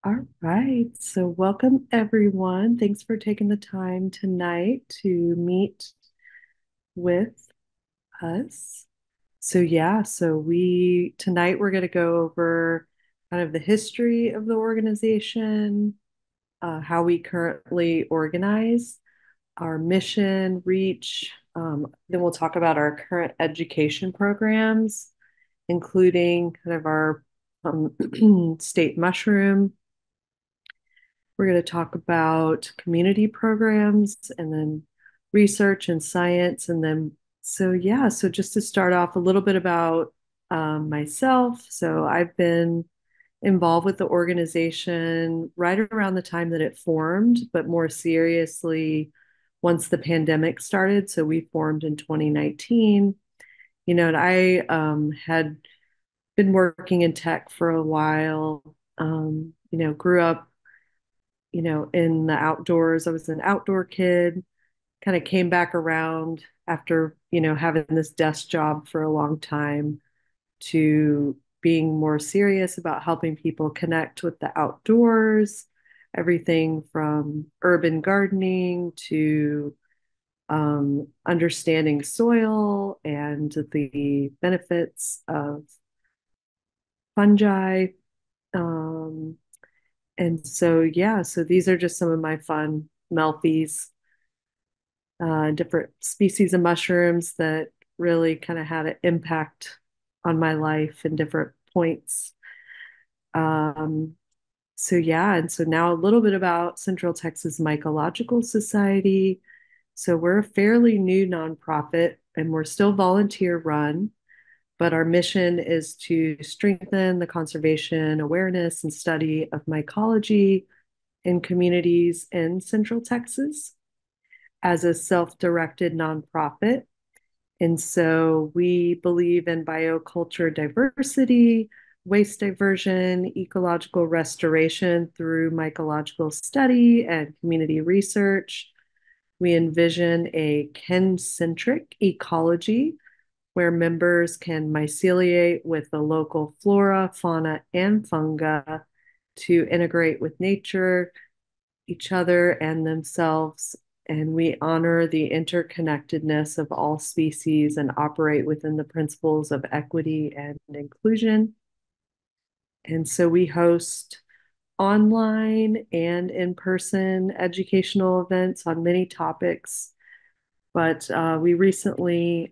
All right. So, welcome everyone. Thanks for taking the time tonight to meet with us. So tonight we're going to go over kind of the history of the organization, how we currently organize, our mission, reach. Then we'll talk about our current education programs, including kind of our state mushroom. We're going to talk about community programs and then research and science. So just to start off, a little bit about myself. So, I've been involved with the organization right around the time that it formed, but more seriously, once the pandemic started. So, we formed in 2019. And I had been working in tech for a while, grew up in the outdoors. I was an outdoor kid, kind of came back around after, having this desk job for a long time to being more serious about helping people connect with the outdoors, everything from urban gardening to understanding soil and the benefits of fungi. Um, so these are just some of my fun Melfies, different species of mushrooms that really kind of had an impact on my life in different points. Um, and so now a little bit about Central Texas Mycological Society. So we're a fairly new nonprofit and we're still volunteer run, but our mission is to strengthen the conservation awareness and study of mycology in communities in Central Texas as a self-directed nonprofit. And so we believe in bioculture diversity, waste diversion, ecological restoration through mycological study and community research. We envision a kin-centric ecology where members can myceliate with the local flora, fauna, and fungi to integrate with nature, each other, and themselves. And we honor the interconnectedness of all species and operate within the principles of equity and inclusion. And so we host online and in-person educational events on many topics. But we recently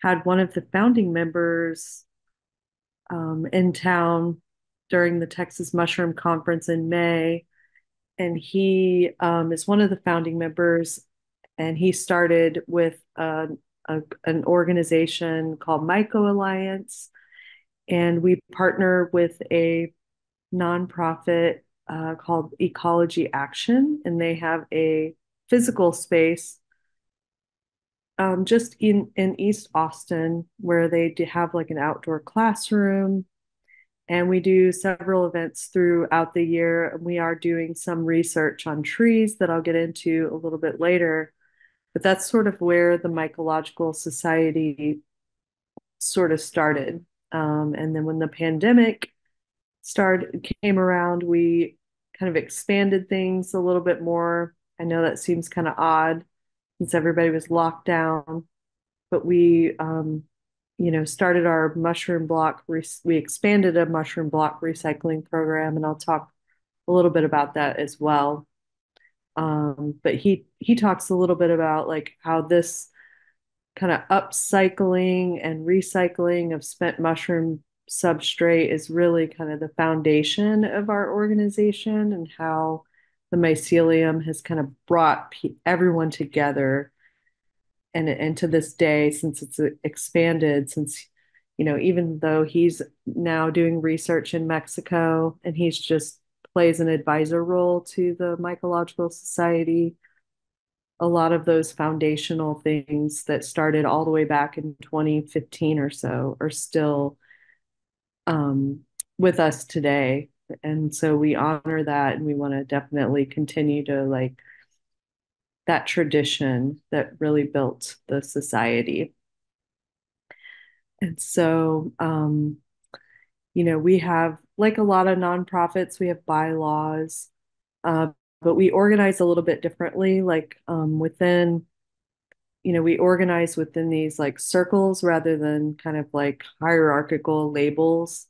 had one of the founding members in town during the Texas Mushroom Conference in May, and he is one of the founding members, and he started with an organization called Myco Alliance, and we partner with a nonprofit called Ecology Action, and they have a physical space just in East Austin where they have like an outdoor classroom, and we do several events throughout the year. We are doing some research on trees that I'll get into a little bit later. But that's sort of where the Mycological Society sort of started. And then when the pandemic came around, we kind of expanded things a little bit more. I know that seems kind of odd since everybody was locked down, but we started our we expanded a mushroom block recycling program, and I'll talk a little bit about that as well. But he talks a little bit about like how this kind of upcycling and recycling of spent mushroom substrate is really kind of the foundation of our organization, and how the mycelium has kind of brought everyone together. And to this day, since it's expanded, since even though he's now doing research in Mexico and he's just plays an advisor role to the Mycological Society, a lot of those foundational things that started all the way back in 2015 or so are still um, with us today. And so we honor that, and we want to definitely continue to like that tradition that really built the society. And so we have like a lot of nonprofits, we have bylaws, uh, but we organize a little bit differently. Like within, we organize within these like circles rather than kind of like hierarchical labels.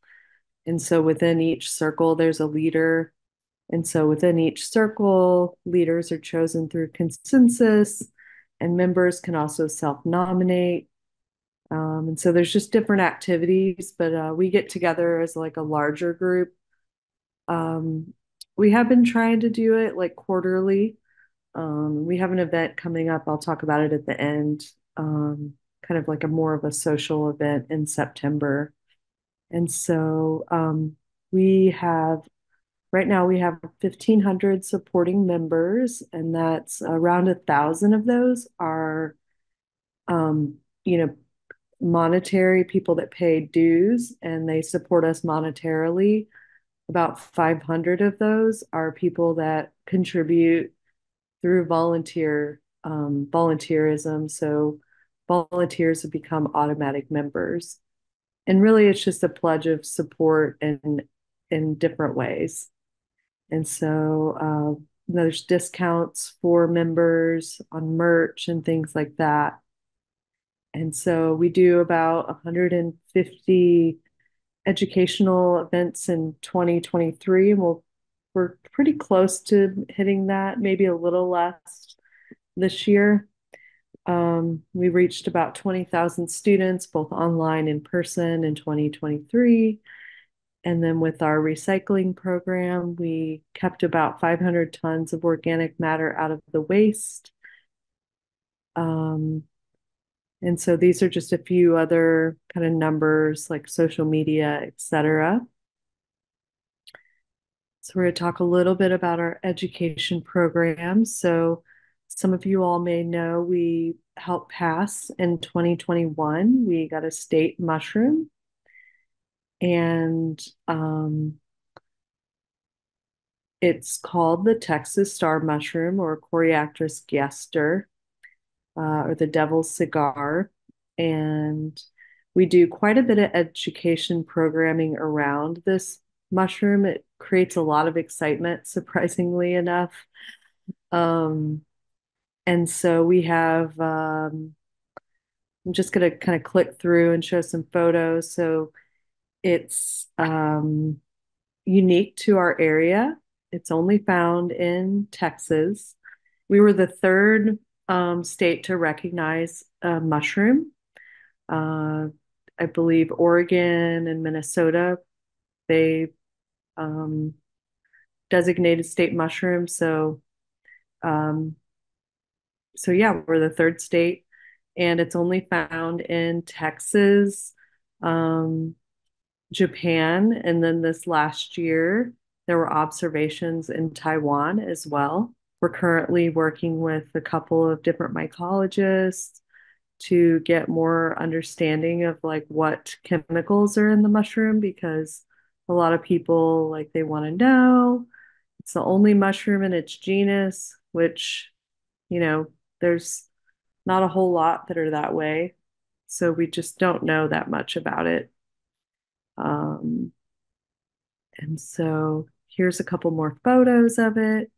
And so within each circle, there's a leader. And so within each circle, leaders are chosen through consensus, and members can also self-nominate. And so there's just different activities, but we get together as like a larger group. Um, we have been trying to do it like quarterly. We have an event coming up. I'll talk about it at the end. Kind of like a more of a social event in September. And so we have right now we have 1,500 supporting members, and that's around 1,000 of those are um, you know, monetary people that pay dues and they support us monetarily. About 500 of those are people that contribute through volunteerism. So volunteers have become automatic members. And really it's just a pledge of support in different ways. And so there's discounts for members on merch and things like that. And so we do about 150 educational events in 2023, and we're pretty close to hitting that, maybe a little less this year. We reached about 20,000 students, both online and in person in 2023. And then with our recycling program, we kept about 500 tons of organic matter out of the waste. Um, and so these are just a few other kind of numbers like social media, et cetera. So we're going to talk a little bit about our education program. So some of you all may know we helped pass in 2021. We got a state mushroom, and it's called the Texas star mushroom or Coreopteris gaster, or the devil's cigar. And we do quite a bit of education programming around this mushroom. It creates a lot of excitement, surprisingly enough. Um, and so we have, I'm just going to kind of click through and show some photos. So it's unique to our area. It's only found in Texas. We were the third state to recognize a mushroom. Uh, I believe Oregon and Minnesota, they um, designated state mushrooms. Um, so yeah, we're the third state, and it's only found in Texas, um, Japan, and then this last year there were observations in Taiwan as well. We're currently working with a couple of different mycologists to get more understanding of like what chemicals are in the mushroom, because a lot of people like they want to know. It's the only mushroom in its genus, which, you know, there's not a whole lot that are that way. So we just don't know that much about it. Um, and so here's a couple more photos of it.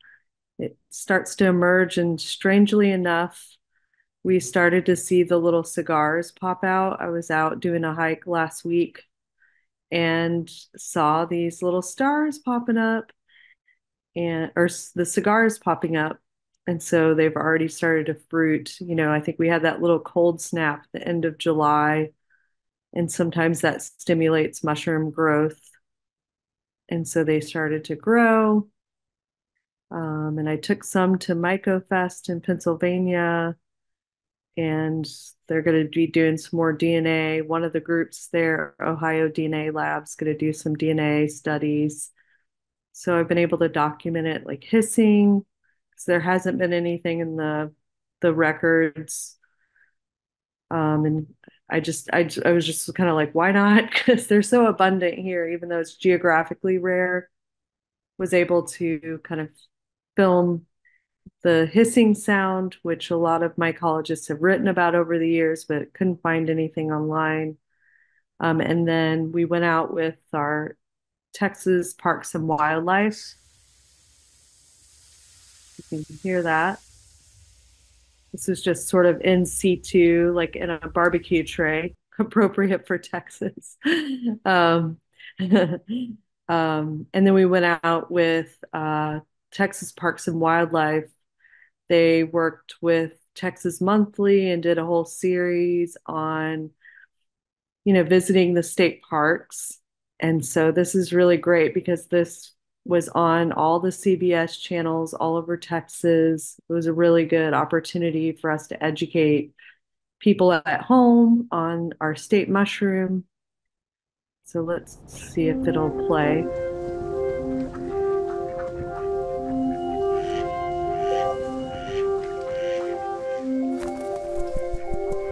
It starts to emerge, and strangely enough, we started to see the little cigars pop out. I was out doing a hike last week and saw these little stars popping up, and or the cigars popping up. And so they've already started to fruit. I think we had that little cold snap at the end of July, and sometimes that stimulates mushroom growth. And so they started to grow. And I took some to MycoFest in Pennsylvania, and they're going to be doing some more DNA. One of the groups there, Ohio DNA Lab's going to do some DNA studies. So I've been able to document it like hissing, because there hasn't been anything in the records. And I was just kind of like, why not? Because they're so abundant here, even though it's geographically rare. Was able to kind of film the hissing sound, which a lot of mycologists have written about over the years, but couldn't find anything online. And then we went out with our Texas Parks and Wildlife. You can hear that. This is just sort of in situ, like in a barbecue tray, appropriate for Texas. Um, and then we went out with Texas Parks and Wildlife. They worked with Texas Monthly and did a whole series on, visiting the state parks. And so this is really great because this was on all the CBS channels all over Texas. It was a really good opportunity for us to educate people at home on our state mushroom. So let's see if it'll play.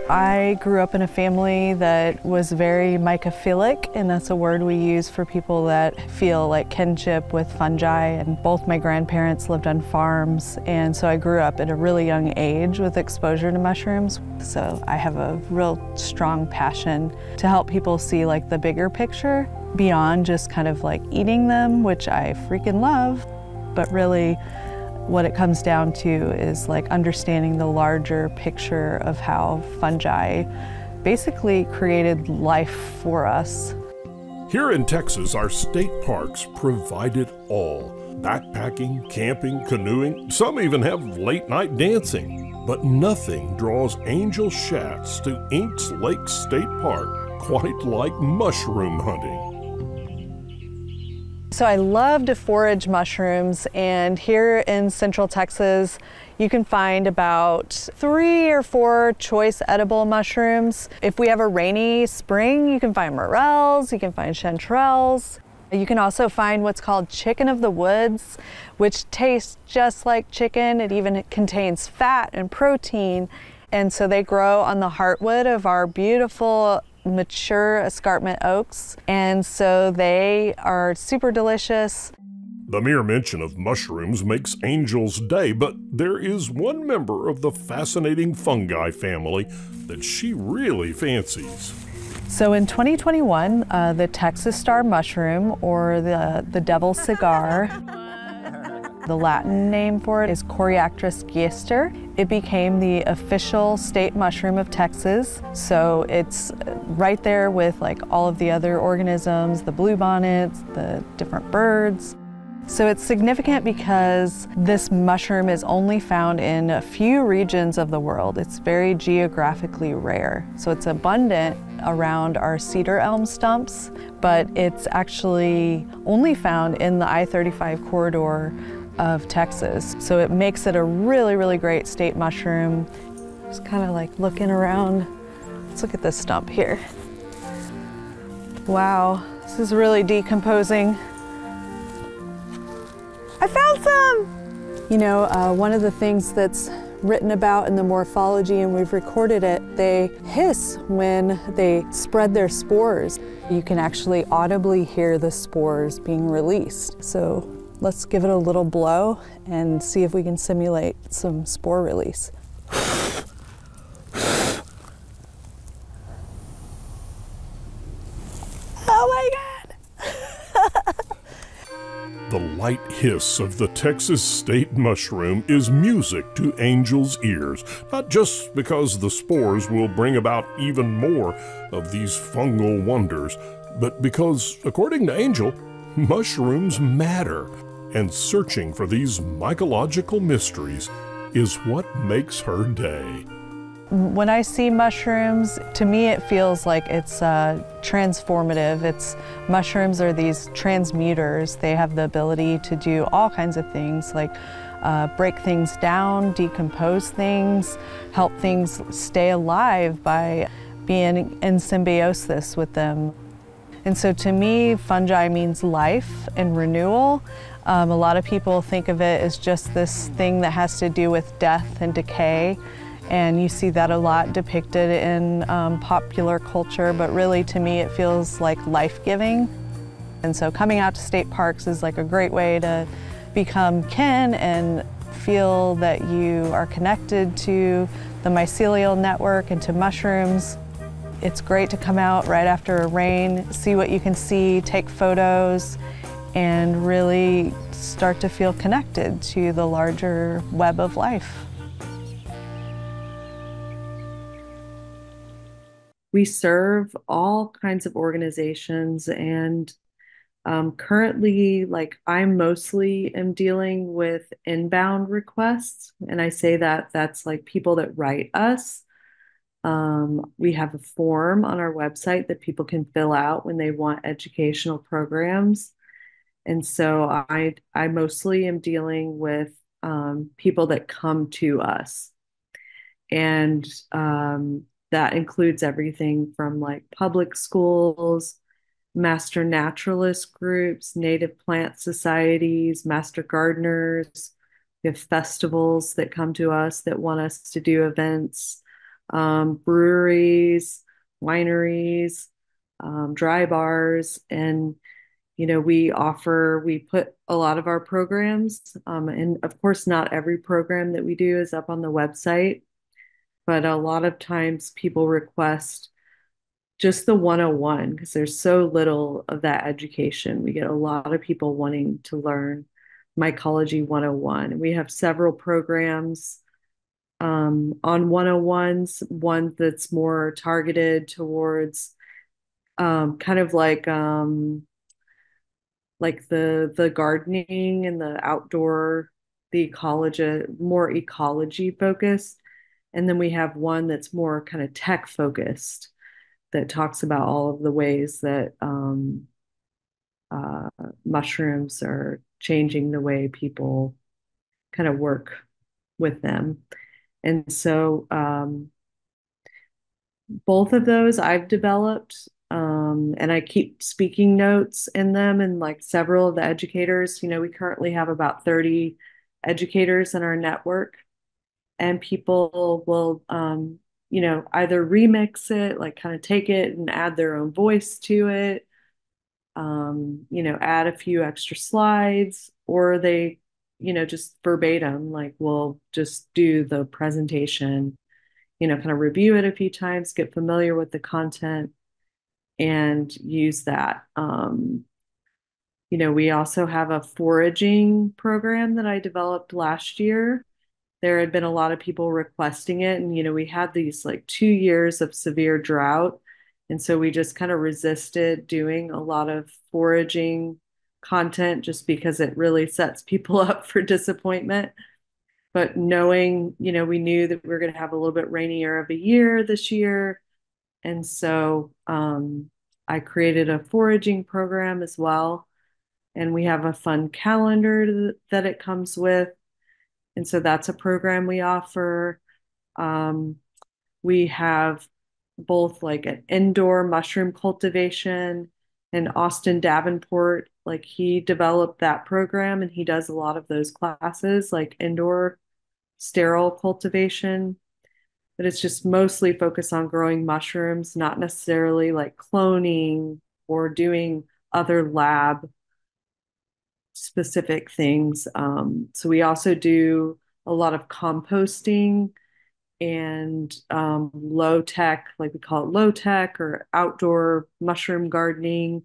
I grew up in a family that was very mycophilic, and that's a word we use for people that feel like kinship with fungi. And both my grandparents lived on farms, and so I grew up at a really young age with exposure to mushrooms. So I have a real strong passion to help people see like the bigger picture beyond just kind of like eating them, which I freaking love, but really what it comes down to is like understanding the larger picture of how fungi basically created life for us. Here in Texas, our state parks provide it all. Backpacking, camping, canoeing, some even have late night dancing. But nothing draws Angel Schatz to Inks Lake State Park quite like mushroom hunting. So I love to forage mushrooms, and here in Central Texas, you can find about 3 or 4 choice edible mushrooms. If we have a rainy spring, you can find morels, you can find chanterelles. You can also find what's called chicken of the woods, which tastes just like chicken. It even contains fat and protein. And so they grow on the heartwood of our beautiful mature escarpment oaks, and so they are super delicious. The mere mention of mushrooms makes Angel's day, but there is one member of the fascinating fungi family that she really fancies. So in 2021, the Texas star mushroom, or the devil's cigar, the Latin name for it is Coreactis giester. It became the official state mushroom of Texas. So it's right there with like all of the other organisms, the bluebonnets, the different birds. So it's significant because this mushroom is only found in a few regions of the world. It's very geographically rare. So it's abundant around our cedar elm stumps, but it's actually only found in the I-35 corridor of Texas. So it makes it a really, really great state mushroom. Just kind of like looking around. Let's look at this stump here. Wow, this is really decomposing. I found some! You know, one of the things that's written about in the morphology, and we've recorded it, they hiss when they spread their spores. You can actually audibly hear the spores being released. So let's give it a little blow and see if we can simulate some spore release. Oh my God! The light hiss of the Texas state mushroom is music to Angel's ears, not just because the spores will bring about even more of these fungal wonders, but because, according to Angel, mushrooms matter. And searching for these mycological mysteries is what makes her day. When I see mushrooms, to me it feels like it's transformative. Mushrooms are these transmuters. They have the ability to do all kinds of things, like break things down, decompose things, help things stay alive by being in symbiosis with them. And so to me, fungi means life and renewal. A lot of people think of it as just this thing that has to do with death and decay. And you see that a lot depicted in popular culture, but really to me it feels like life-giving. And so coming out to state parks is like a great way to become kin and feel that you are connected to the mycelial network and to mushrooms. It's great to come out right after a rain, see what you can see, take photos, and really start to feel connected to the larger web of life. We serve all kinds of organizations, and currently, like, I mostly am dealing with inbound requests, and I say that that's like people that write us. We have a form on our website that people can fill out when they want educational programs. And so I mostly am dealing with people that come to us. And that includes everything from like public schools, master naturalist groups, native plant societies, master gardeners. We have festivals that come to us that want us to do events, breweries, wineries, dry bars. And, we put a lot of our programs, and of course, not every program that we do is up on the website, but a lot of times people request just the 101 because there's so little of that education. We get a lot of people wanting to learn Mycology 101. We have several programs on 101s, one that's more targeted towards kind of like the gardening and the outdoor, the ecology, more ecology focused. And then we have one that's more kind of tech focused that talks about all of the ways that uh, mushrooms are changing the way people kind of work with them. And so both of those I've developed, and I keep speaking notes in them. And like several of the educators, we currently have about 30 educators in our network, and people will, either remix it, like kind of take it and add their own voice to it, add a few extra slides, or they, just verbatim, like we'll just do the presentation, kind of review it a few times, get familiar with the content, and use that. We also have a foraging program that I developed last year. There had been a lot of people requesting it, and we had these like 2 years of severe drought, and so we just kind of resisted doing a lot of foraging content just because it really sets people up for disappointment. But knowing, we knew that we were going to have a little bit rainier of a year this year, and so I created a foraging program as well, and we have a fun calendar that it comes with. And so that's a program we offer. Um, we have both like an indoor mushroom cultivation, and Austin Davenport, like he developed that program and he does a lot of those classes, like indoor sterile cultivation. But it's just mostly focused on growing mushrooms, not necessarily like cloning or doing other lab specific things. So we also do a lot of composting and low tech, like we call it low tech or outdoor mushroom gardening.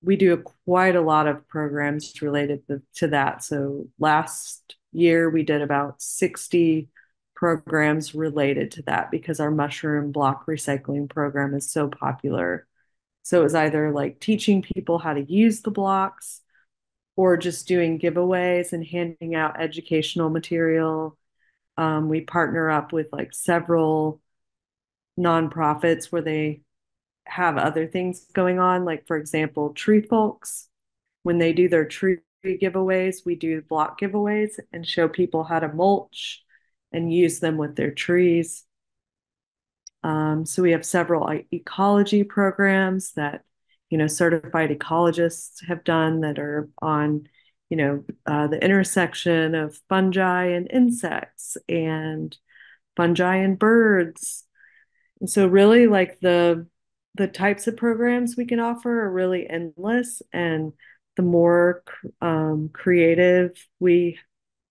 We do quite a lot of programs related to that. So last year we did about 60 programs related to that because our mushroom block recycling program is so popular. So it was either like teaching people how to use the blocks or just doing giveaways and handing out educational material. We partner up with like several nonprofits where they have other things going on. Like, for example, Tree Folks, when they do their tree giveaways, we do block giveaways and show people how to mulch and use them with their trees. So we have several ecology programs that, certified ecologists have done that are on, the intersection of fungi and insects and fungi and birds. And so really like the types of programs we can offer are really endless, and the more creative we,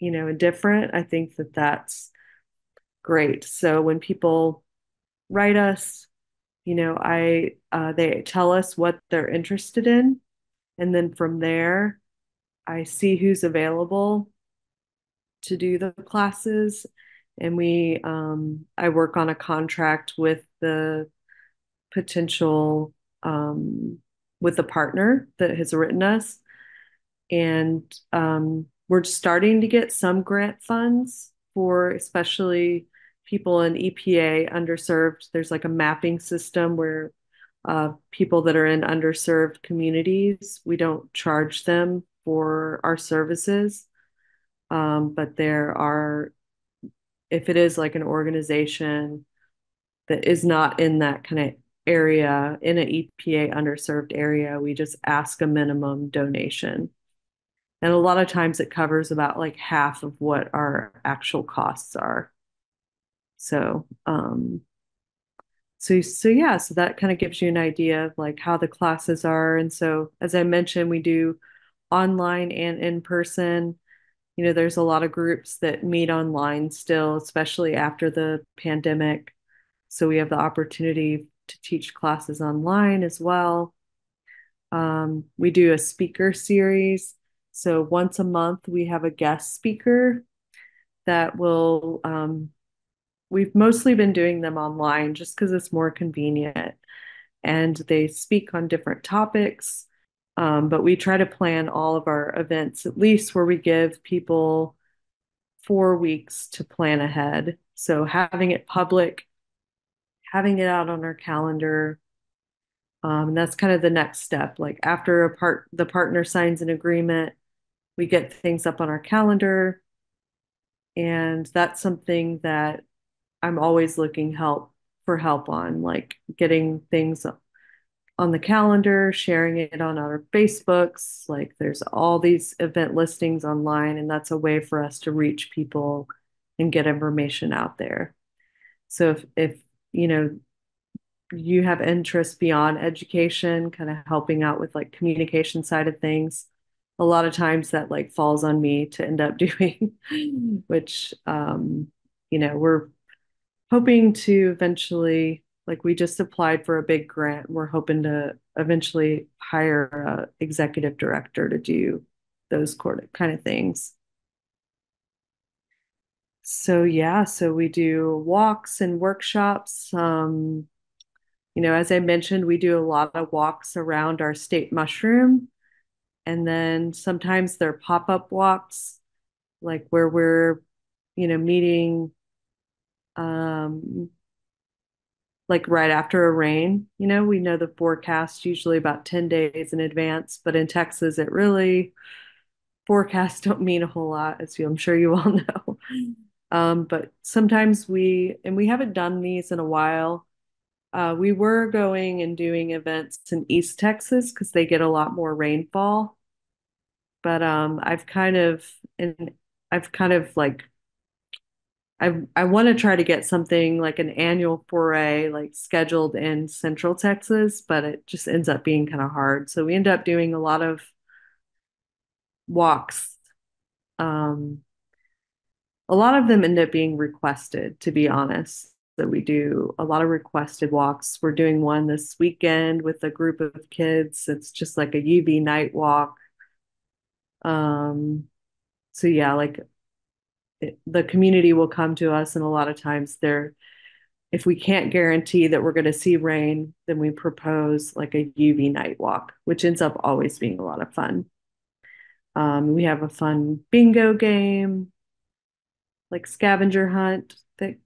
and different, I think that that's great. So when people write us, they tell us what they're interested in, and then from there, I see who's available to do the classes, and I work on a contract potential um, with the partner that has written us, and we're starting to get some grant funds for especially people in EPA underserved. There's like a mapping system where people that are in underserved communities, we don't charge them for our services. But if it is like an organization that is not in that kind of area, in an EPA underserved area, we just ask a minimum donation. And a lot of times it covers about like half of what our actual costs are. So, so that kind of gives you an idea of like how the classes are. And so, as I mentioned, we do online and in person. There's a lot of groups that meet online still, especially after the pandemic. So we have the opportunity to teach classes online as well. We do a speaker series. So once a month, we have a guest speaker that we've mostly been doing them online just because it's more convenient. And they speak on different topics. But we try to plan all of our events, at least where we give people 4 weeks to plan ahead. So having it public, having it out on our calendar, and that's kind of the next step. Like after the partner signs an agreement, we get things up on our calendar. And that's something that I'm always looking help on, like getting things on the calendar, sharing it on our Facebooks. Like there's all these event listings online, and that's a way for us to reach people and get information out there. So if you know you have interest beyond education, kind of helping out with like communication side of things, a lot of times that like falls on me to end up doing, which we're hoping to eventually, like we just applied for a big grant. We're hoping to eventually hire a executive director to do those kind of things. So yeah, so we do walks and workshops. As I mentioned, we do a lot of walks around our state mushroom, and then sometimes they're pop-up walks, like where we're, meeting um like right after a rain. We know the forecast usually about 10 days in advance, but in Texas, it really forecasts don't mean a whole lot, I'm sure you all know. But sometimes we haven't done these in a while. We were going and doing events in East Texas because they get a lot more rainfall. But I've kind of like I want to try to get something like an annual foray like scheduled in Central Texas, but it just ends up being kind of hard. So we end up doing a lot of walks. Um, a lot of them end up being requested, to be honest. That we do a lot of requested walks. We're doing one this weekend with a group of kids. It's just like a UV night walk. Um, so yeah, like the community will come to us, and a lot of times if we can't guarantee that we're going to see rain, then we propose like a UV night walk, which ends up always being a lot of fun. We have a fun bingo game, like scavenger hunt that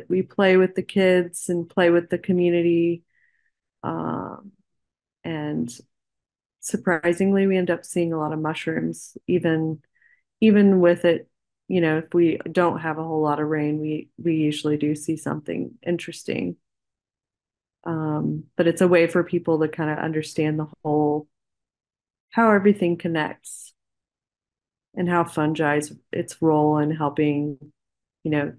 we play with the kids and play with the community. Um, and surprisingly, we end up seeing a lot of mushrooms, even with it. If we don't have a whole lot of rain, we usually do see something interesting. But it's a way for people to kind of understand the whole how everything connects and how fungi's its role in helping, you know,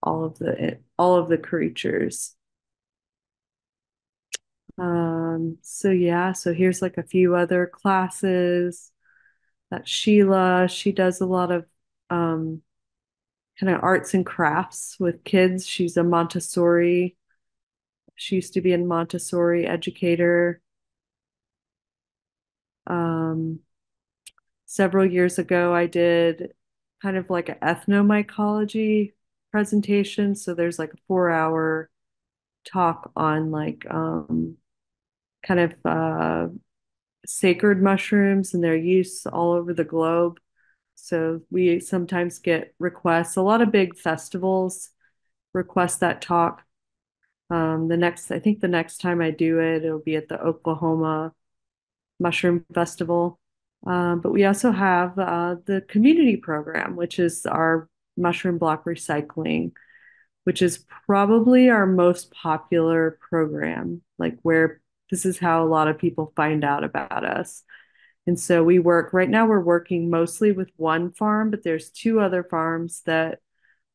all of the creatures. So yeah, so here's like a few other classes that she does a lot of um kind of arts and crafts with kids. She's a Montessori. She used to be a Montessori educator. Um, Several years ago, I did kind of like an ethnomycology presentation. So there's like a 4 hour talk on like kind of sacred mushrooms and their use all over the globe. So we sometimes get requests. A lot of big festivals request that talk. I think the next time I do it, it'll be at the Oklahoma Mushroom Festival. But we also have the community program, which is our mushroom block recycling, which is probably our most popular program, like where this is how a lot of people find out about us. And so right now we're working mostly with one farm, but there's two other farms that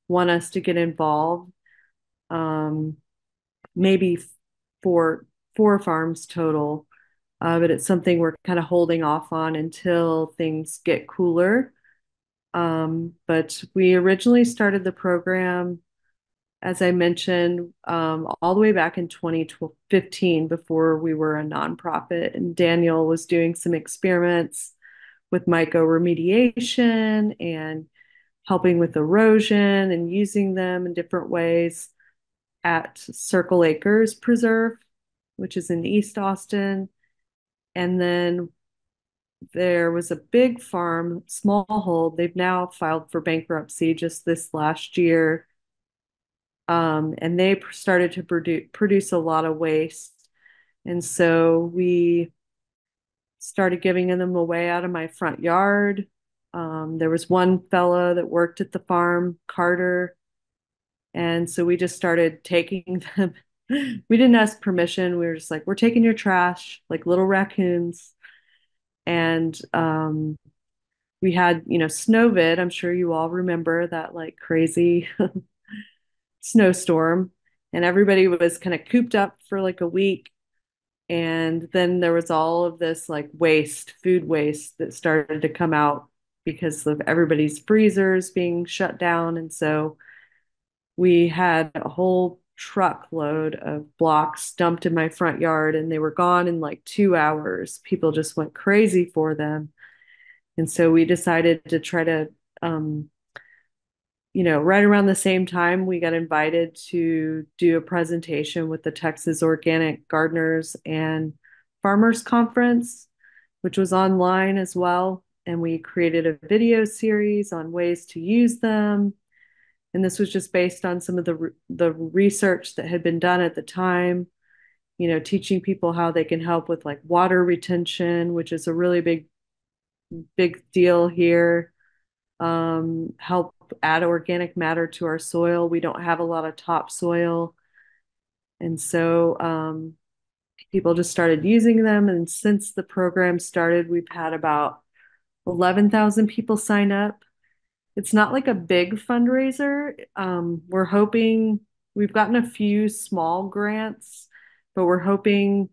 want us to get involved. Um, Maybe four farms total. But it's something we're kind of holding off on until things get cooler. But we originally started the program, as I mentioned, all the way back in 2015 before we were a nonprofit. And Daniel was doing some experiments with mycoremediation and helping with erosion and using them in different ways at Circle Acres Preserve, which is in East Austin. And then there was a big farm, Smallhold. They've now filed for bankruptcy just this last year. And they started to produce a lot of waste. And so we started giving them away out of my front yard. There was one fella that worked at the farm, Carter. And so we just started taking them. We didn't ask permission. We were just like, we're taking your trash, like little raccoons. And we had, Snowvid. I'm sure you all remember that like crazy snowstorm. And everybody was kind of cooped up for like a week. And then there was all of this like food waste that started to come out because of everybody's freezers being shut down. And so we had a whole truckload of blocks dumped in my front yard and they were gone in like 2 hours. People just went crazy for them. And so we decided to try to, right around the same time, we got invited to do a presentation with the Texas Organic Gardeners and Farmers Conference, which was online as well. And we created a video series on ways to use them. And this was just based on some of the research that had been done at the time, teaching people how they can help with like water retention, which is a really big deal here. Help add organic matter to our soil. We don't have a lot of topsoil. And so people just started using them. And since the program started, we've had about 11,000 people sign up. It's not like a big fundraiser. We're hoping we've gotten a few small grants, but we're hoping,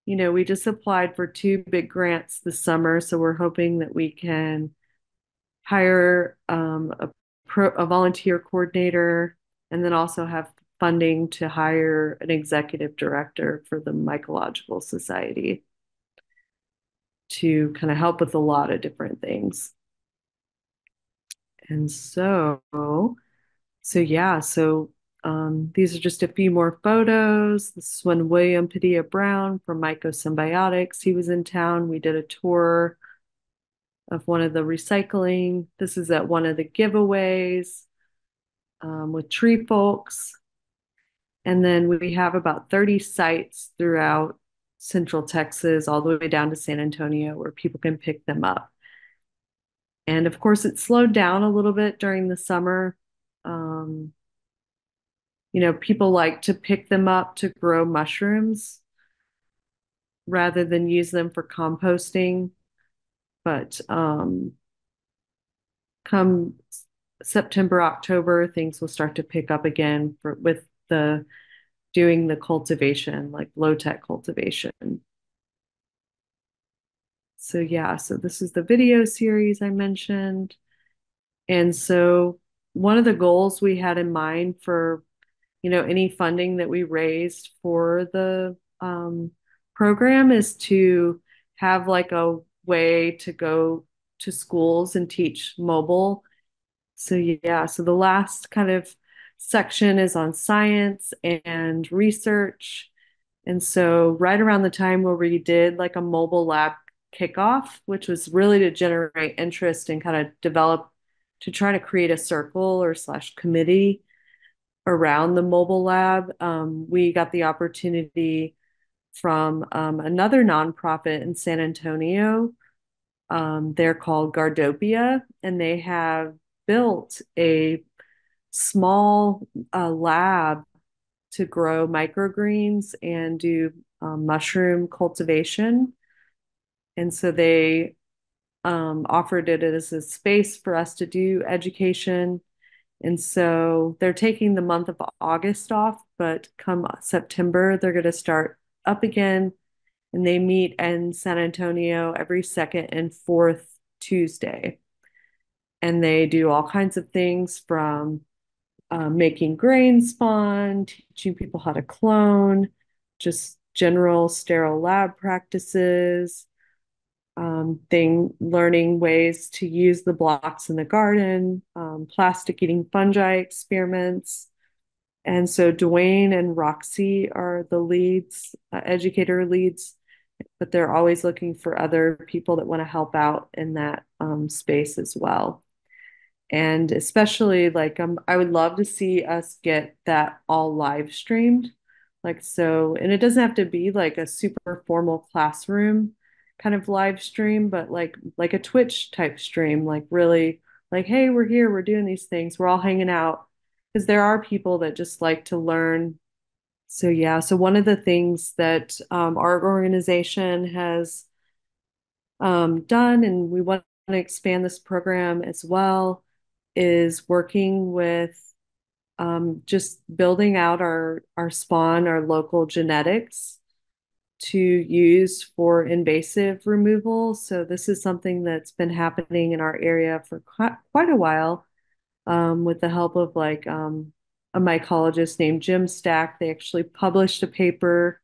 we just applied for two big grants this summer. So we're hoping that we can hire a volunteer coordinator and then also have funding to hire an executive director for the Mycological Society to kind of help with a lot of different things. And these are just a few more photos. This is when William Padilla Brown from Mycosymbiotics, he was in town. We did a tour of one of the recycling. This is at one of the giveaways with Tree Folks. And then we have about 30 sites throughout Central Texas, all the way down to San Antonio, where people can pick them up. And of course, it slowed down a little bit during the summer. People like to pick them up to grow mushrooms rather than use them for composting. But come September, October, things will start to pick up again with doing the cultivation, like low-tech cultivation. So this is the video series I mentioned. And so one of the goals we had in mind for, any funding that we raised for the program is to have like a way to go to schools and teach mobile. So yeah, so the last kind of section is on science and research. And so right around the time where we did like a mobile lab kickoff, which was really to generate interest and kind of develop to try to create a circle or slash committee around the mobile lab, we got the opportunity from another nonprofit in San Antonio. They're called Gardopia, and they have built a small lab to grow microgreens and do mushroom cultivation. And so they offered it as a space for us to do education. And so they're taking the month of August off, but come September, they're going to start up again. And they meet in San Antonio every second and fourth Tuesday. And they do all kinds of things from making grain spawn, teaching people how to clone, just general sterile lab practices, learning ways to use the blocks in the garden, plastic eating fungi experiments. And so Dwayne and Roxy are the leads, educator leads, but they're always looking for other people that want to help out in that space as well. And especially like I would love to see us get that all live streamed. Like so, and it doesn't have to be like a super formal classroom kind of live stream, but like a Twitch type stream, like really like, hey, we're here, we're doing these things, we're all hanging out. Because there are people that just like to learn. So yeah, so one of the things that our organization has done, and we want to expand this program as well, is working with just building out our spawn, our local genetics to use for invasive removal. So this is something that's been happening in our area for quite a while, with the help of like a mycologist named Jim Stack. They actually published a paper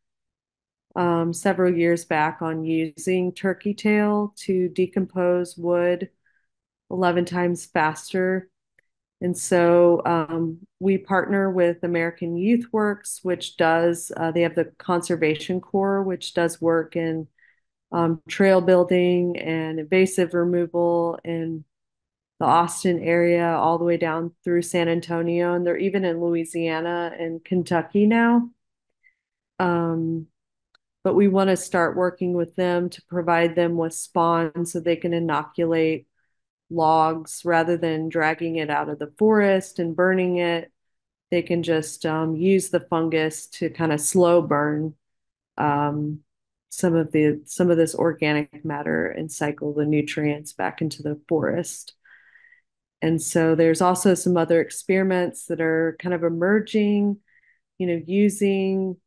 several years back on using turkey tail to decompose wood 11 times faster. And so we partner with American Youth Works, which does, they have the Conservation Corps, which does work in trail building and invasive removal in the Austin area, all the way down through San Antonio. And they're even in Louisiana and Kentucky now. But we want to start working with them to provide them with spawn so they can inoculate logs rather than dragging it out of the forest and burning it. They can just use the fungus to kind of slow burn um, some of this organic matter and cycle the nutrients back into the forest. And so there's also some other experiments that are kind of emerging, using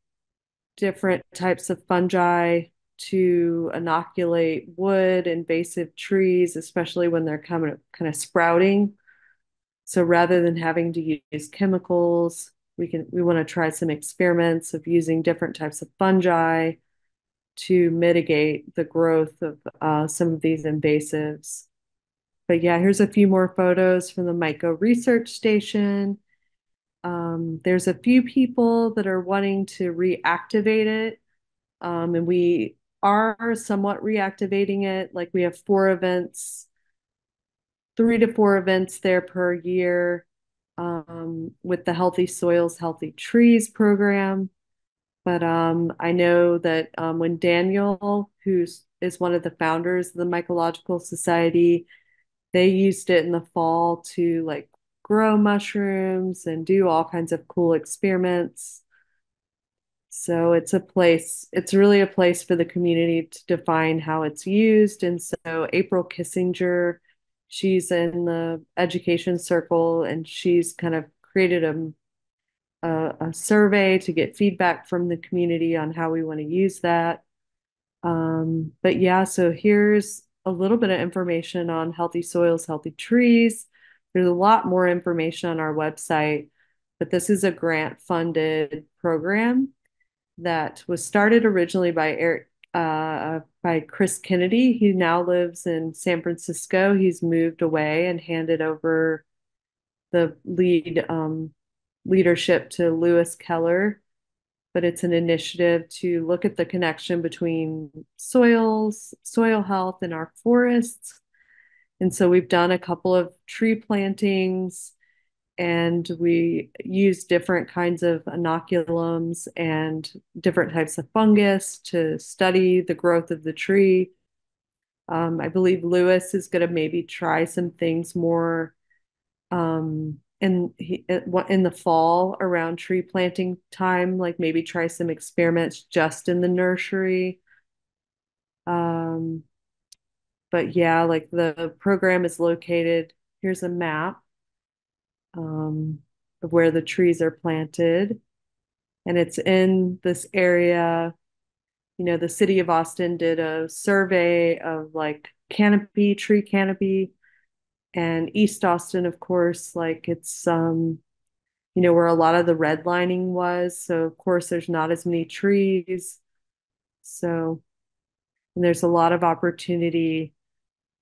different types of fungi to inoculate wood, invasive trees, especially when they're kind of sprouting. So rather than having to use chemicals, we want to try some experiments of using different types of fungi to mitigate the growth of some of these invasives. But yeah, here's a few more photos from the Myco Research Station. There's a few people that are wanting to reactivate it. And we are somewhat reactivating it. Like we have 3 to 4 events there per year, with the Healthy Soils, Healthy Trees program. But I know that when Daniel, is one of the founders of the Mycological Society, they used it in the fall to like grow mushrooms and do all kinds of cool experiments. So it's really a place for the community to define how it's used. And so April Kissinger, she's in the education circle, and she's kind of created a survey to get feedback from the community on how we want to use that. But yeah, so here's a little bit of information on Healthy Soils, Healthy Trees. There's a lot more information on our website, but this is a grant funded program that was started originally by by Chris Kennedy. He now lives in San Francisco. He's moved away and handed over the leadership to Lewis Keller. But it's an initiative to look at the connection between soil health, and our forests. And so we've done a couple of tree plantings, and we use different kinds of inoculums and different types of fungus to study the growth of the tree. I believe Lewis is going to maybe try some things more in the fall around tree planting time, like maybe try some experiments just in the nursery. Um, but yeah, like the program is located. Here's a map of where the trees are planted, and it's in this area. You know, the city of Austin did a survey of like tree canopy, and East Austin, of course, like it's where a lot of the redlining was. So of course there's not as many trees. So and there's a lot of opportunity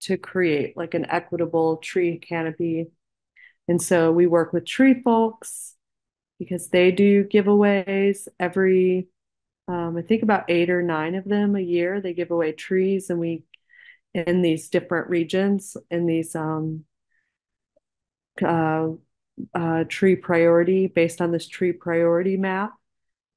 to create like an equitable tree canopy. And so we work with tree folks because they do giveaways every, I think about 8 or 9 of them a year. They give away trees, and we in these different regions in these uh, tree priority based on this tree priority map.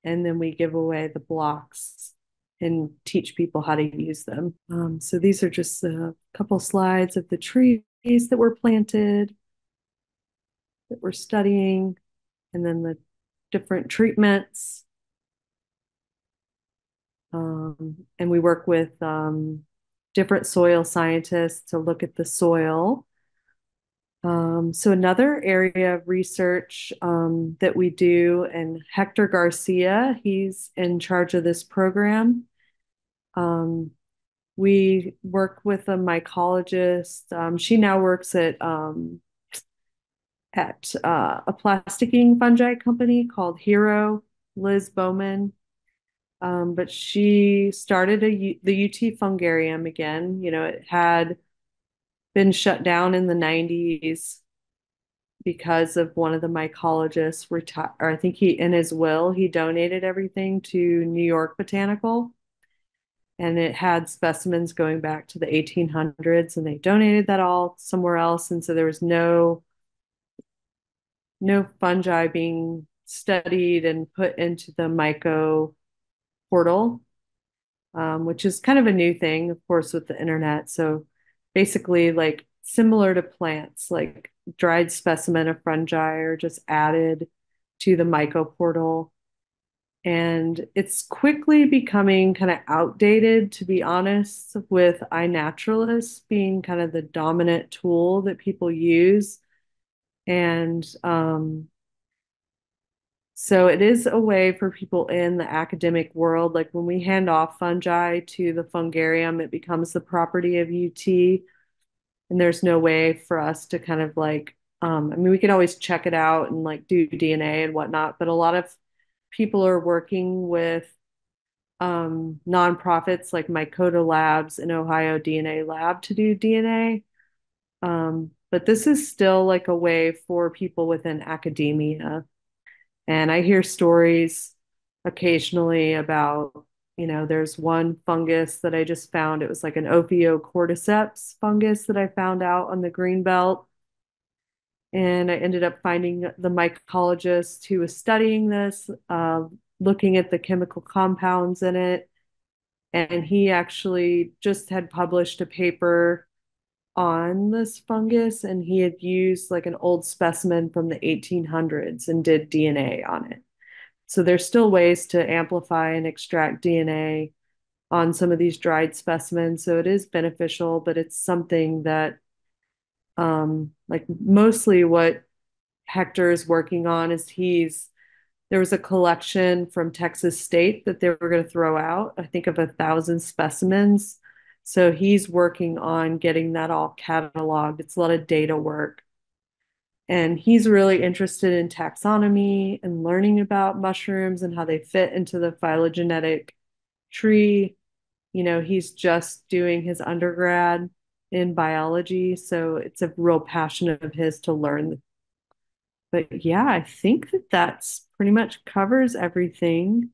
And then we give away the blocks and teach people how to use them. So these are just a couple slides of the trees that were planted, that we're studying, and then the different treatments. And we work with different soil scientists to look at the soil. So another area of research that we do, and Hector Garcia, he's in charge of this program. We work with a mycologist. She now works at a plasticking fungi company called Hero, Liz Bowman. But she started the UT Fungarium again. You know, it had been shut down in the 90s because of one of the mycologists or I think in his will, he donated everything to New York Botanical. And it had specimens going back to the 1800s, and they donated that all somewhere else. And so there was no fungi being studied and put into the myco portal, which is kind of a new thing, of course, with the internet. So basically, like similar to plants, like dried specimen of fungi are just added to the myco portal. And it's quickly becoming kind of outdated, to be honest, with iNaturalist being kind of the dominant tool that people use. And so it is a way for people in the academic world, like when we hand off fungi to the fungarium, it becomes the property of UT. And there's no way for us to kind of like, I mean, we can always check it out and like do DNA and whatnot, but a lot of people are working with nonprofits like Mycota Labs and Ohio DNA Lab to do DNA. But this is still like a way for people within academia. And I hear stories occasionally about, there's one fungus that I just found. It was like an Ophiocordyceps fungus that I found out on the Greenbelt. And I ended up finding the mycologist who was studying this, looking at the chemical compounds in it. And he actually just had published a paper on this fungus, and he had used like an old specimen from the 1800s and did DNA on it. So there's still ways to amplify and extract DNA on some of these dried specimens. So it is beneficial, but it's something that like mostly what Hector is working on is there was a collection from Texas State that they were going to throw out, I think of 1,000 specimens. So he's working on getting that all cataloged. It's a lot of data work. And he's really interested in taxonomy and learning about mushrooms and how they fit into the phylogenetic tree. He's just doing his undergrad in biology, so it's a real passion of his to learn. But yeah, I think that that's pretty much covers everything.